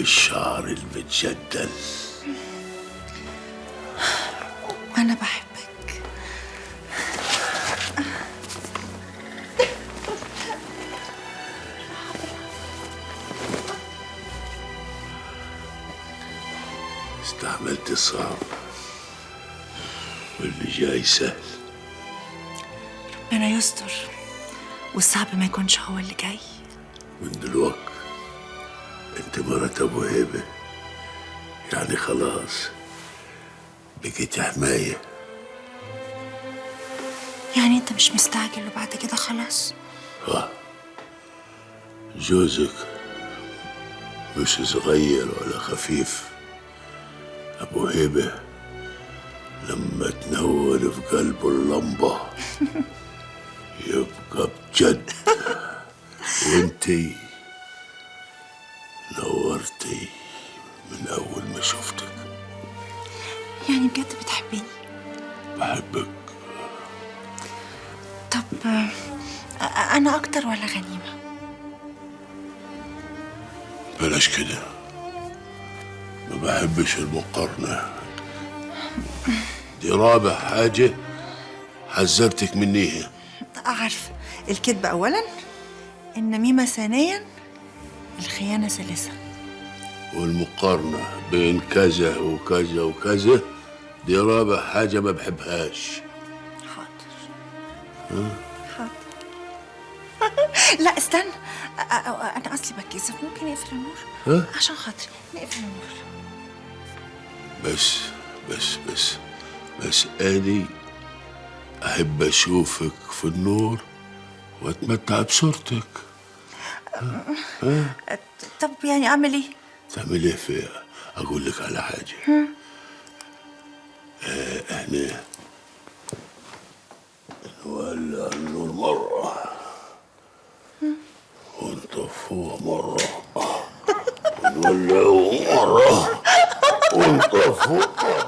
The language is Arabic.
الشعر المتجدل. أنا بحبك. استحملت الصعب واللي جاي سهل. ربنا يستر والصعب ما يكونش هو اللي جاي. من دلوقتي انت مرات ابو هيبه، يعني خلاص بقيت حمايه. يعني أنت مش مستعجل وبعد كده خلاص؟ جوزك مش صغير ولا خفيف. ابو هيبه لما تنور في قلبه اللمبه يبقى بجد. وانتي نورتي من اول ما شفتك. يعني بجد بتحبيني؟ بحبك. طب أنا أكتر ولا غنيمة؟ بلاش كده، ما بحبش المقارنة. دي رابع حاجة حذرتك منيها. عارفة، الكذب أولا، النميمة ثانيا، الخيانة ثالثا. والمقارنة بين كذا وكذا وكذا دي رابع حاجة ما بحبهاش. حاضر. حاضر. لا استنى، أنا أصلي بتكسف. ممكن نقفل النور؟ عشان خاطري نقفل النور. بس أني أحب أشوفك في النور وأتمتع بصورتك. طب يعني أعمل إيه؟ تعمل إيه فيها؟ أقول لك على حاجة. إحنا نولع النور مرة ونطفوه مرة ونولعوه مرة ونطفوه مرة.